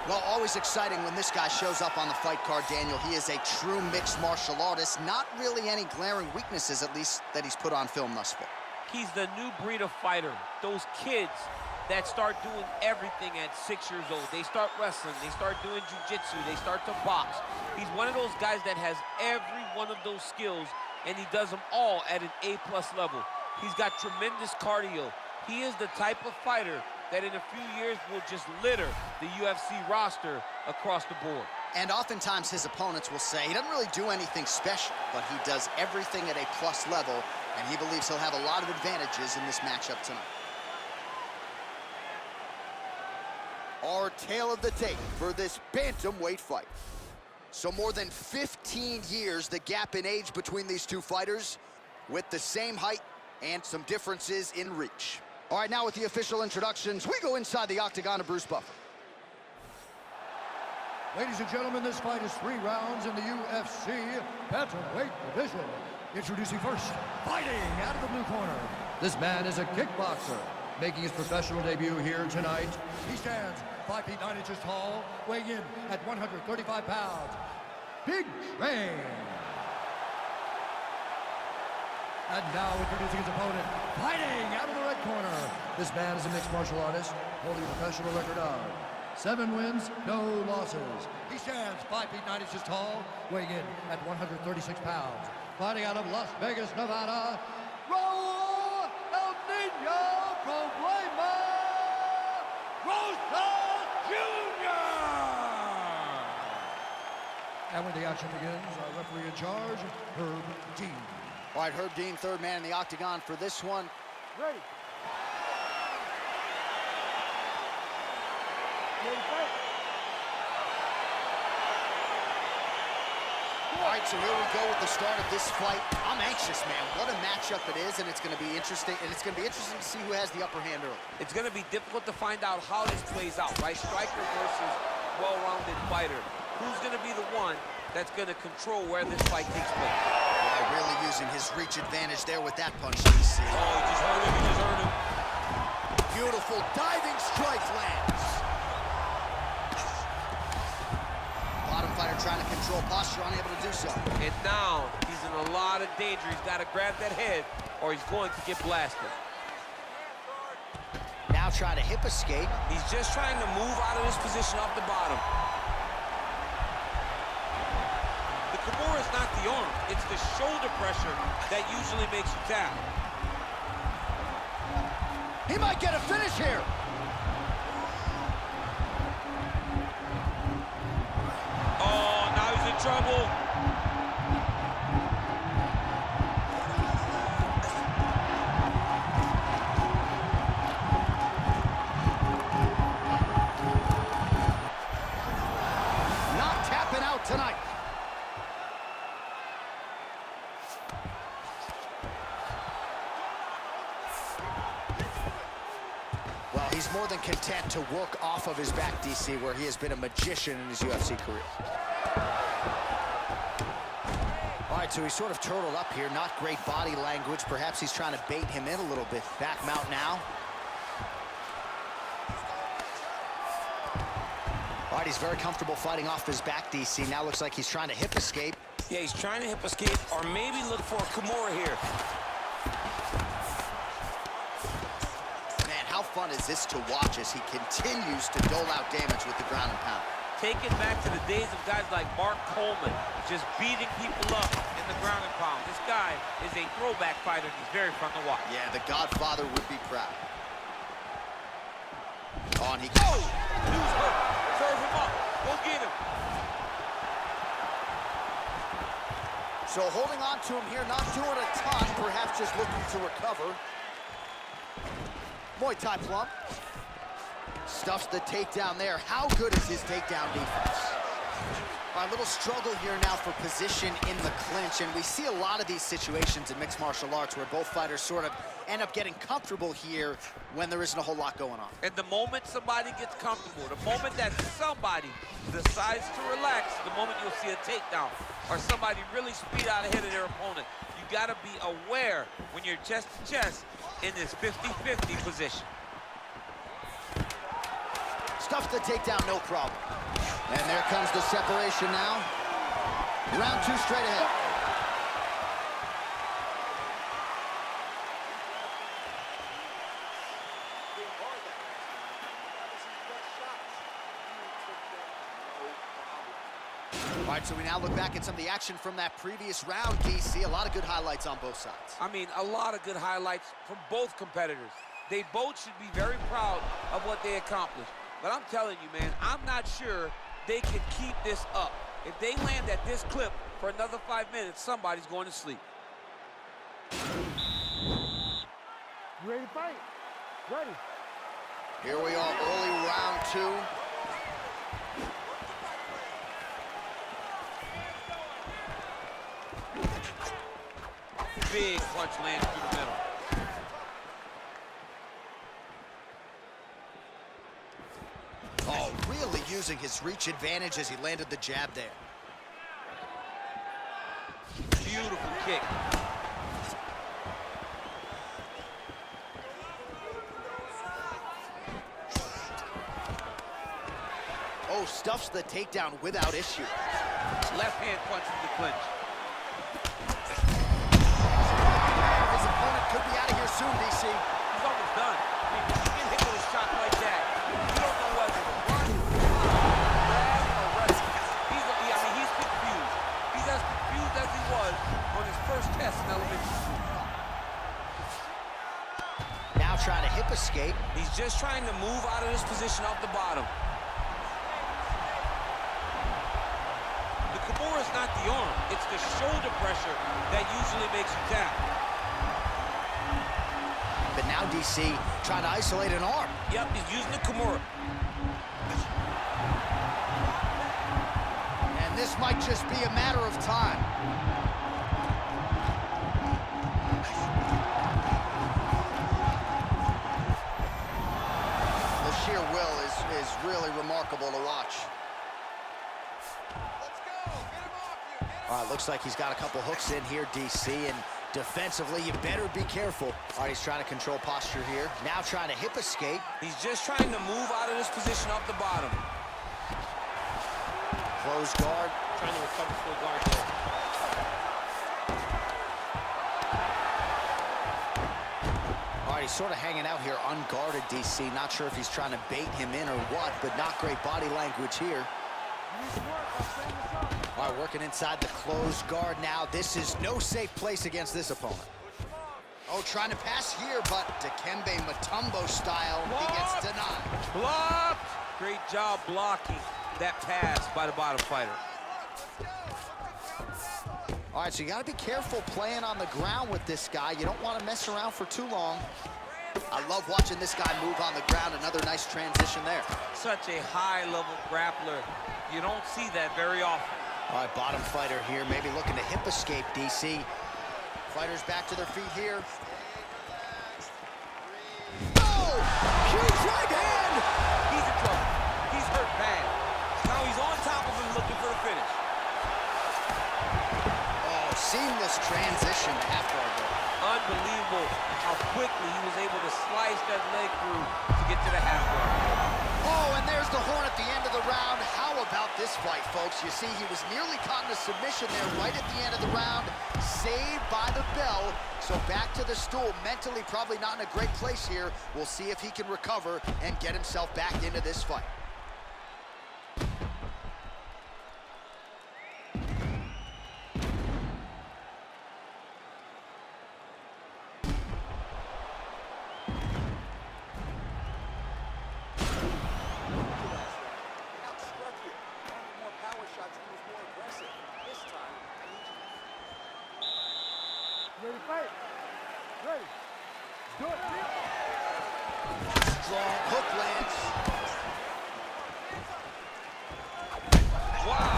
Well, always exciting when this guy shows up on the fight card, Daniel. He is a true mixed martial artist. Not really any glaring weaknesses, at least, that he's put on film thus far. He's the new breed of fighter. Those kids that start doing everything at 6 years old. They start wrestling, they start doing jiu-jitsu, they start to box. He's one of those guys that has every one of those skills, and he does them all at an A+ level. He's got tremendous cardio. He is the type of fighter that in a few years will just litter the UFC roster across the board. And oftentimes his opponents will say he doesn't really do anything special, but he does everything at a plus level, and he believes he'll have a lot of advantages in this matchup tonight. Our tale of the tape for this bantamweight fight. So more than 15 years, the gap in age between these two fighters, with the same height and some differences in reach. All right, now with the official introductions, we go inside the octagon of Bruce Buffer. Ladies and gentlemen, this fight is 3 rounds in the UFC bantamweight division. Introducing first, fighting out of the blue corner. This man is a kickboxer, making his professional debut here tonight. He stands 5 feet 9 inches tall, weighing in at 135 pounds. Big Train. And now introducing his opponent, fighting out of the red corner. This man is a mixed martial artist, holding a professional record of 7 wins, no losses. He stands 5 feet 9 inches tall, weighing in at 136 pounds. Fighting out of Las Vegas, Nevada, Raul Rosas Jr. And when the action begins, our referee in charge, Herb Dean. All right, Herb Dean, third man in the octagon for this one. Ready. All right, so here we go with the start of this fight. I'm anxious, man. What a matchup it is, and it's going to be interesting. And it's going to be interesting to see who has the upper hand early. It's going to be difficult to find out how this plays out, right? Striker versus well-rounded fighter. Who's going to be the one that's going to control where this fight takes place? Yeah, really using his reach advantage there with that punch, DC. Oh, he just hurt him, he just hurt him. Beautiful diving strike lands. Bottom fighter trying to control posture, unable to do so. And now he's in a lot of danger. He's got to grab that head or he's going to get blasted. Now trying to hip escape. He's just trying to move out of this position off the bottom. The Kimura is not the arm. It's the shoulder pressure that usually makes you tap. He might get a finish here. Oh, now he's in trouble. Not tapping out tonight. Well, he's more than content to work off of his back, DC, where he has been a magician in his UFC career. All right, so he's sort of turtled up here. Not great body language. Perhaps he's trying to bait him in a little bit. Back mount now. All right, he's very comfortable fighting off his back, DC. Now looks like he's trying to hip escape. Yeah, he's trying to hip escape or maybe look for a Kimura here. How fun is this to watch as he continues to dole out damage with the ground and pound? Take it back to the days of guys like Mark Coleman, just beating people up in the ground and pound. This guy is a throwback fighter. He's very fun to watch. Yeah, the Godfather would be proud. On he goes. Oh! Dude's hurt. Serve him up. Go get him. So holding on to him here, not doing a ton, perhaps just looking to recover. Muay Thai plump. Stuffs the takedown there. How good is his takedown defense? A little struggle here now for position in the clinch, and we see a lot of these situations in mixed martial arts where both fighters sort of end up getting comfortable here when there isn't a whole lot going on. And the moment somebody gets comfortable, the moment that somebody decides to relax, the moment you'll see a takedown or somebody really speed out ahead of their opponent. You gotta be aware when you're chest to chest in this 50-50 position. stuffs the takedown, no problem. And there comes the separation now. Round 2 straight ahead. All right, so we now look back at some of the action from that previous round, DC. A lot of good highlights on both sides. I mean, a lot of good highlights from both competitors. They both should be very proud of what they accomplished. But I'm telling you, man, I'm not sure they can keep this up. If they land at this clip for another 5 minutes, somebody's going to sleep. You ready to fight? Ready. Here we are, early round 2. Big punch lands through the middle. Oh, really using his reach advantage as he landed the jab there. Beautiful kick. Oh, stuffs the takedown without issue. Left hand punch from the clinch. His opponent could be out of here soon, DC. He's almost done. I mean, when you get hit with a shot like that, you don't know whether to run, grab, or wrestle. He's confused. He's as confused as he was on his first test in elementary school. Now trying to hip escape. He's just trying to move out of this position off the bottom. The Kimura is not the arm. It's the shoulder pressure that usually makes you tap. But now DC trying to isolate an arm. Yep, he's using the Kimura. And this might just be a matter of time. The sheer will is really remarkable to watch. All right, looks like he's got a couple hooks in here, DC, and defensively, you better be careful. All right, he's trying to control posture here. Now trying to hip escape. He's just trying to move out of this position off the bottom. Close guard. Trying to recover full guard there. All right, he's sort of hanging out here unguarded, DC. Not sure if he's trying to bait him in or what, but not great body language here. All right, working inside the closed guard now. This is no safe place against this opponent. Oh, trying to pass here, but Dikembe Mutombo style, he gets denied. Blocked! Great job blocking that pass by the bottom fighter. All right, so you got to be careful playing on the ground with this guy. You don't want to mess around for too long. I love watching this guy move on the ground. Another nice transition there. Such a high-level grappler. You don't see that very often. All right, bottom fighter here, maybe looking to hip escape, DC. Fighters back to their feet here. Oh! Huge right hand! He's in trouble. He's hurt bad. Now he's on top of him looking for the finish. Oh, seamless transition to half guard there. Unbelievable how quickly he was able to slice that leg through to get to the half guard. Oh, and there's the horn at the end of the round. How about this fight, folks? You see, he was nearly caught in a submission there right at the end of the round. Saved by the bell. So back to the stool. Mentally probably not in a great place here. We'll see if he can recover and get himself back into this fight. Ready to fight? Ready. Do it. Strong hook lands. Wow.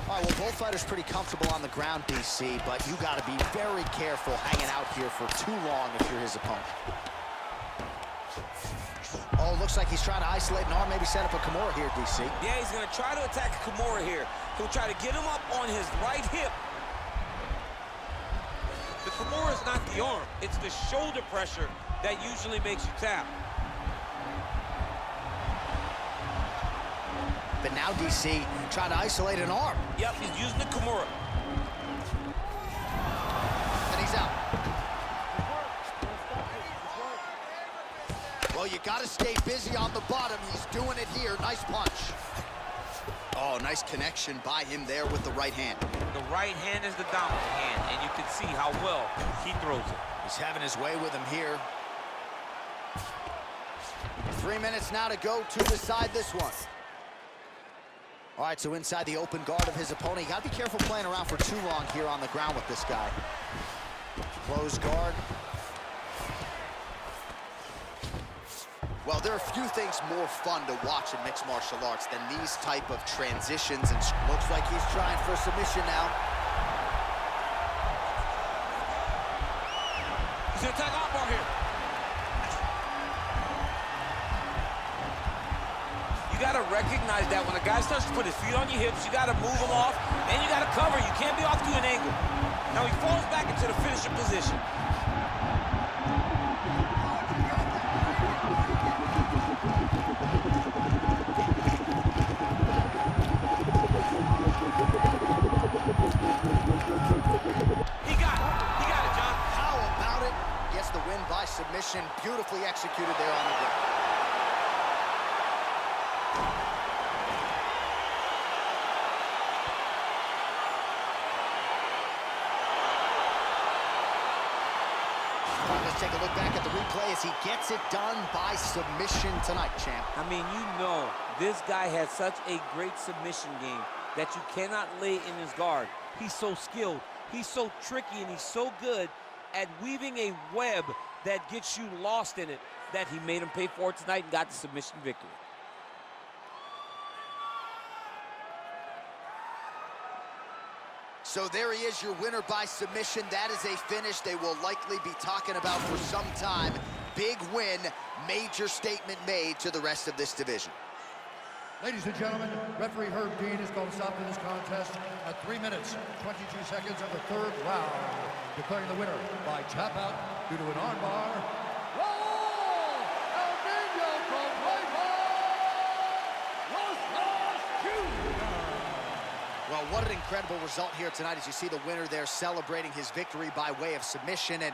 All right, well, both fighters pretty comfortable on the ground, DC, but you got to be very careful hanging out here for too long if you're his opponent. Oh, looks like he's trying to isolate an arm, maybe set up a Kimura here, DC. Yeah, he's going to try to attack Kimura here. He'll try to get him up on his right hip. Kimura is not the arm. It's the shoulder pressure that usually makes you tap. But now DC trying to isolate an arm. Yep, he's using the Kimura. And he's out. Well, you got to stay busy on the bottom. He's doing it here. Nice punch. Oh, nice connection by him there with the right hand. The right hand is the dominant hand, and you can see how well he throws it. He's having his way with him here. 3 minutes now to go to decide this one. All right, so inside the open guard of his opponent. You got to be careful playing around for too long here on the ground with this guy. Close guard. Well, there are few things more fun to watch in mixed martial arts than these type of transitions, and looks like he's trying for submission now. He's gonna attack armbar here. You gotta recognize that when a guy starts to put his feet on your hips, you gotta move him off, and you gotta cover. You can't be off to an angle. Now he falls back into the finishing position. By submission, beautifully executed there on the ground. Let's take a look back at the replay as he gets it done by submission tonight, champ. I mean, you know, this guy has such a great submission game that you cannot lay in his guard. He's so skilled, he's so tricky, and he's so good at weaving a web that gets you lost in it, that he made him pay for it tonight and got the submission victory. So there he is, your winner by submission. That is a finish they will likely be talking about for some time. Big win, major statement made to the rest of this division. Ladies and gentlemen, referee Herb Dean is going to stop in this contest at 3 minutes, 22 seconds of the third round, declaring the winner by tap out due to an armbar, Raul Rosas Jr. Well, what an incredible result here tonight as you see the winner there celebrating his victory by way of submission. And